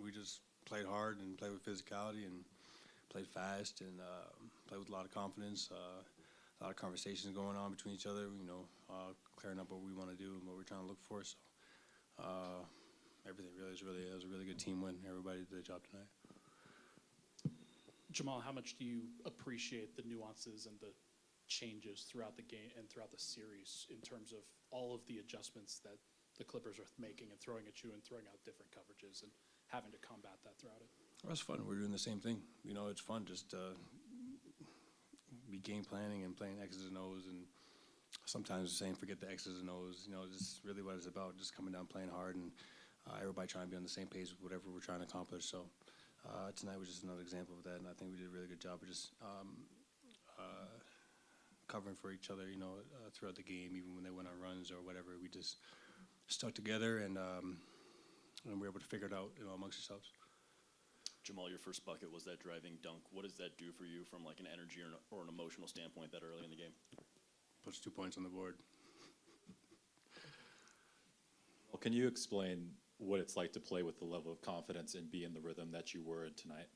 We just played hard and played with physicality and played fast and played with a lot of confidence. A lot of conversations going on between each other. Clearing up what we want to do and what we're trying to look for. So everything really it was a really good team win. Everybody did a job tonight. Jamal, how much do you appreciate the nuances and the changes throughout the game and throughout the series in terms of all of the adjustments that the Clippers are making and throwing at you and throwing out different coverages and having to combat that throughout it? Well, it's fun. We're doing the same thing. It's fun just be game planning and playing X's and O's and sometimes saying forget the X's and O's. Just really what it's about, just coming down, playing hard, and everybody trying to be on the same page with whatever we're trying to accomplish. So tonight was just another example of that, and I think we did a really good job of just covering for each other, throughout the game, even when they went on runs or whatever. We just stuck together, and we were able to figure it out, amongst ourselves. Jamal, your first bucket was that driving dunk. What does that do for you from like an energy or an emotional standpoint that early in the game? Puts 2 points on the board. Well, can you explain what it's like to play with the level of confidence and be in the rhythm that you were in tonight?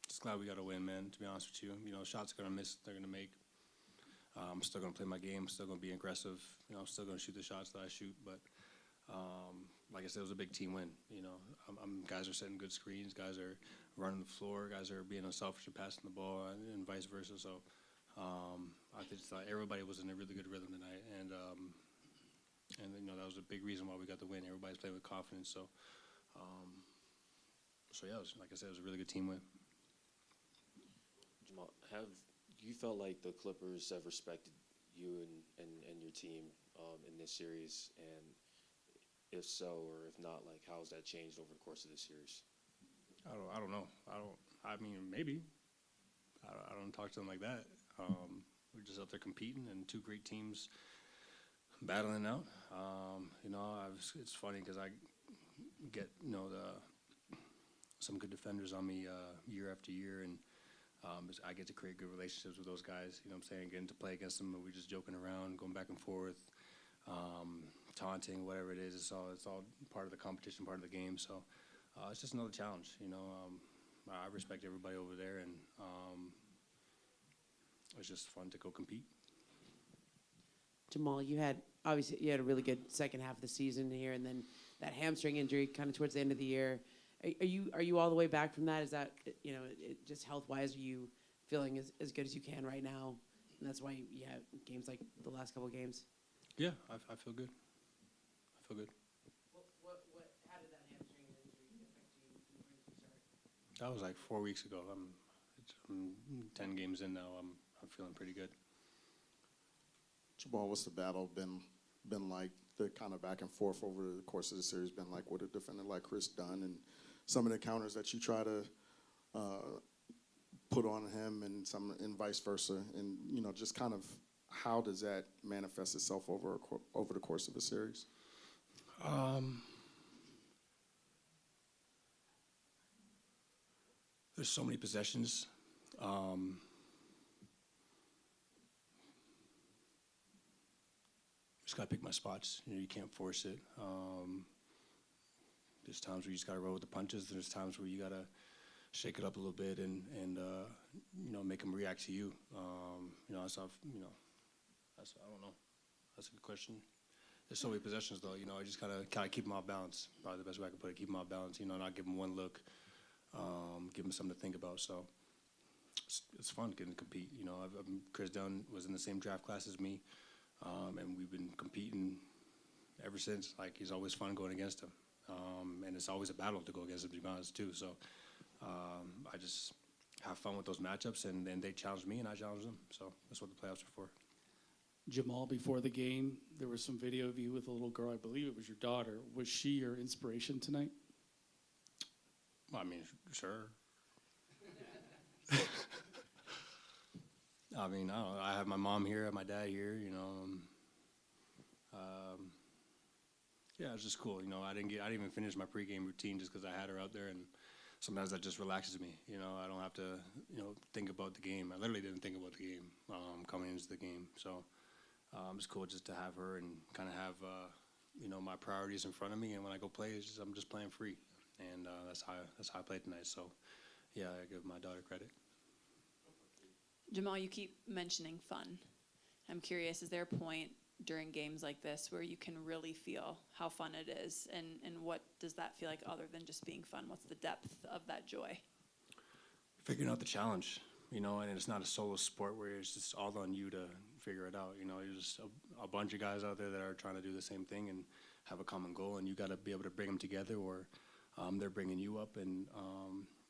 Just glad we got a win, man, to be honest with you. Shots are going to miss, they're going to make. I'm still going to play my game, still going to be aggressive. I'm still going to shoot the shots that I shoot. But like I said, it was a big team win. Guys are setting good screens. Guys are running the floor. Guys are being unselfish and passing the ball, and vice versa. So I just thought everybody was in a really good rhythm tonight. And that was a big reason why we got the win. Everybody's playing with confidence. So yeah, like I said, it was a really good team win. Jamal, have you felt like the Clippers have respected you and your team in this series? And if so, or if not, like how has that changed over the course of this series? I don't know. I mean, maybe. I don't talk to them like that. We're just out there competing, and two great teams battling out. It's funny because I get some good defenders on me year after year, and I get to create good relationships with those guys. You know what I'm saying? Getting to play against them, and we're just joking around, going back and forth, taunting, whatever it is. It's all part of the competition, part of the game. So it's just another challenge. I respect everybody over there, and it's just fun to go compete. Jamal, you had a really good second half of the season here, and then that hamstring injury kind of towards the end of the year. Are you all the way back from that? Is that just health wise, are you feeling as good as you can right now, and that's why you have games like the last couple of games? Yeah, I feel good. I feel good. How did that hamstring injury affect you when you started? That was like 4 weeks ago. I'm 10 games in now. I'm feeling pretty good. Jamal, what's the battle been like? The kind of back and forth over the course of the series been like with a defender like Chris Dunn, and some of the counters that you try to put on him, and vice versa, and just kind of how does that manifest itself over the course of a series? There's so many possessions. Just gotta pick my spots. You can't force it. There's times where you just gotta roll with the punches. There's times where you gotta shake it up a little bit and make them react to you. I don't know. That's a good question. There's so many possessions though. I just gotta kind of keep them off balance. Probably the best way I can put it. Keep them off balance. Not give them one look. Give them something to think about. So it's fun getting to compete. Chris Dunn was in the same draft class as me. And we've been competing ever since. Like, he's always fun going against him. And it's always a battle to go against him, to be honest, too. So I just have fun with those matchups, and they challenge me, and I challenge them. So that's what the playoffs are for. Jamal, before the game, there was some video of you with a little girl. I believe it was your daughter. Was she your inspiration tonight? Well, I mean, sure. I mean, I don't know. I have my mom here, I have my dad here, yeah, it's just cool. I didn't even finish my pregame routine just because I had her out there, and sometimes that just relaxes me. I don't have to, think about the game. I literally didn't think about the game coming into the game. So it's cool just to have her and kind of have, my priorities in front of me, and when I go play, I'm just playing free, and that's how I played tonight. So, yeah, I give my daughter credit. Jamal, you keep mentioning fun. I'm curious, is there a point during games like this where you can really feel how fun it is, and what does that feel like other than just being fun? What's the depth of that joy? Figuring out the challenge, and it's not a solo sport where it's just all on you to figure it out. There's just a bunch of guys out there that are trying to do the same thing and have a common goal, and you got to be able to bring them together, or they're bringing you up, and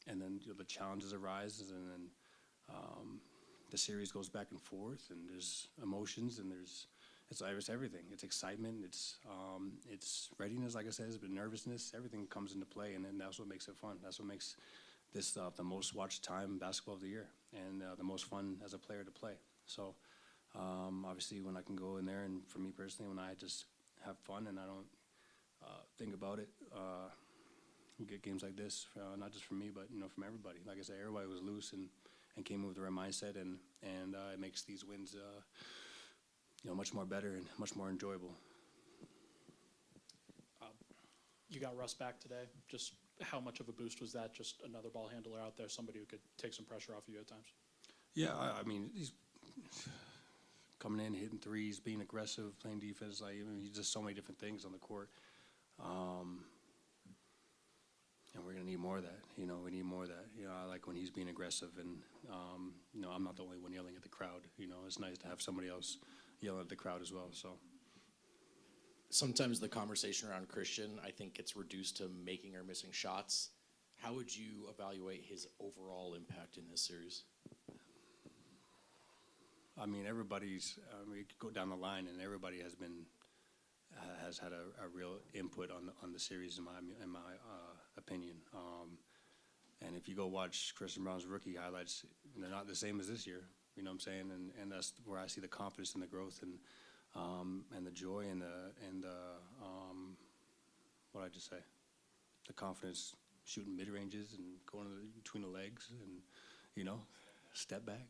then the challenges arise, and then the series goes back and forth, and there's emotions, and it's everything. It's excitement, it's readiness, like I said, but nervousness. Everything comes into play, and then that's what makes it fun. That's what makes this the most watched time basketball of the year, and the most fun as a player to play. So obviously, when I can go in there, and for me personally, when I just have fun and I don't think about it, you get games like this, not just from me, but from everybody. Like I said, everybody was loose and came in with the right mindset, and it makes these wins much more better and much more enjoyable. You got Russ back today. Just how much of a boost was that? Just another ball handler out there, somebody who could take some pressure off of you at times. Yeah, I mean, he's coming in, hitting threes, being aggressive, playing defense. He's just so many different things on the court. And we're gonna need more of that. We need more of that. I like when he's being aggressive, and I'm not the only one yelling at the crowd. It's nice to have somebody else yelling at the crowd as well. So. Sometimes the conversation around Christian, I think, gets reduced to making or missing shots. How would you evaluate his overall impact in this series? I mean, we could go down the line, and everybody has had a real input on the series, in my opinion. And if you go watch Christian Braun's rookie highlights, they're not the same as this year. You know what I'm saying? And that's where I see the confidence and the growth, and the joy, and the what I just say, the confidence shooting mid ranges and going between the legs, and step back.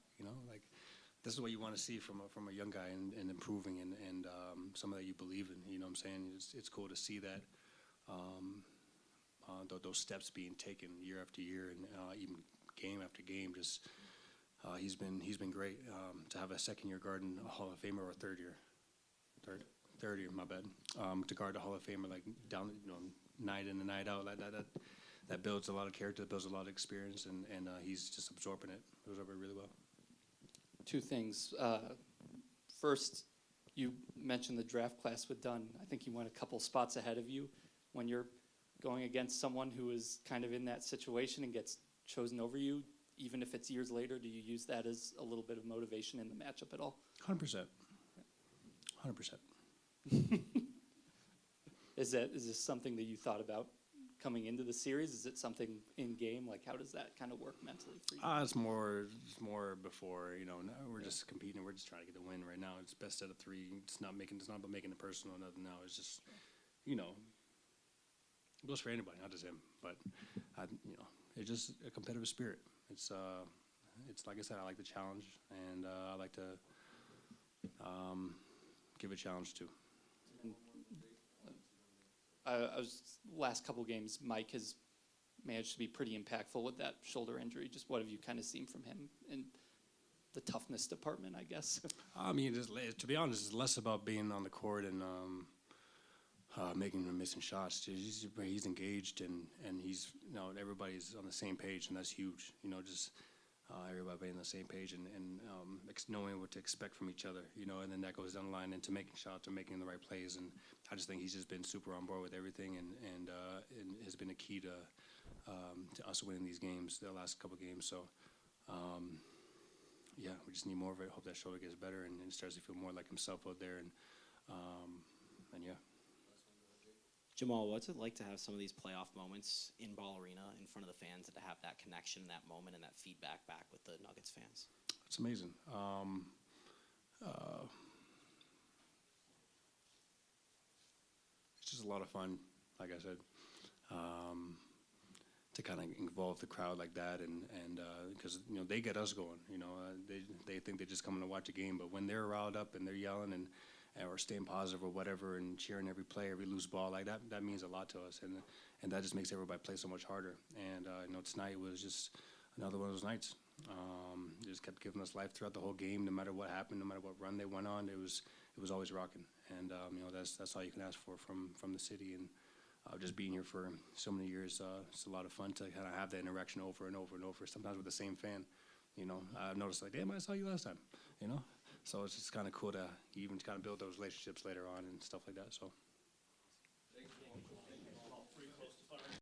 This is what you want to see from a young guy, and improving, and somebody that you believe in. You know what I'm saying? It's cool to see that those steps being taken year after year, and even game after game. Just he's been great. To have a second-year guard and a Hall of Famer, or third year, my bad. To guard a Hall of Famer down, night in and night out, that builds a lot of character, that builds a lot of experience, and he's just absorbing it really well. Two things. First, you mentioned the draft class with Dunn. I think he went a couple spots ahead of you. When you're going against someone who is kind of in that situation and gets chosen over you, even if it's years later, do you use that as a little bit of motivation in the matchup at all? 100%. 100%. Is this something that you thought about coming into the series? Is it something in game? How does that kind of work mentally for you? It's more before, now we're just competing. We're just trying to get the win right now. It's best out of three. It's not about making it personal or nothing now. It's just, it goes for anybody, not just him. But, it's just a competitive spirit. It's like I said, I like the challenge, and I like to give a challenge too. Last couple games, Mike has managed to be pretty impactful with that shoulder injury. Just what have you kind of seen from him in the toughness department, I guess? I mean, to be honest, it's less about being on the court and making and missing shots. He's engaged, and he's, everybody's on the same page, and that's huge. Just everybody being on the same page, and knowing what to expect from each other, and then that goes down the line into making shots or making the right plays. And I just think he's just been super on board with everything, and has been a key to us winning these games, the last couple games. So, yeah, we just need more of it. Hope that shoulder gets better and starts to feel more like himself out there, and yeah. Jamal, what's it like to have some of these playoff moments in Ball Arena in front of the fans, and to have that connection, that moment, and that feedback back with the Nuggets fans? It's amazing. It's just a lot of fun, like I said, to kind of involve the crowd like that, and because they get us going. They think they're just coming to watch a game, but when they're riled up and they're yelling or staying positive or whatever, and cheering every play, every loose ball, like that means a lot to us, and that just makes everybody play so much harder. And tonight was just another one of those nights. They just kept giving us life throughout the whole game, no matter what happened, no matter what run they went on. It was always rocking, and that's all you can ask for from the city. And just being here for so many years, it's a lot of fun to kind of have that interaction over and over and over. Sometimes with the same fan, I've noticed like, damn, I saw you last time, So it's just kind of cool to even kind of build those relationships later on and stuff like that. So.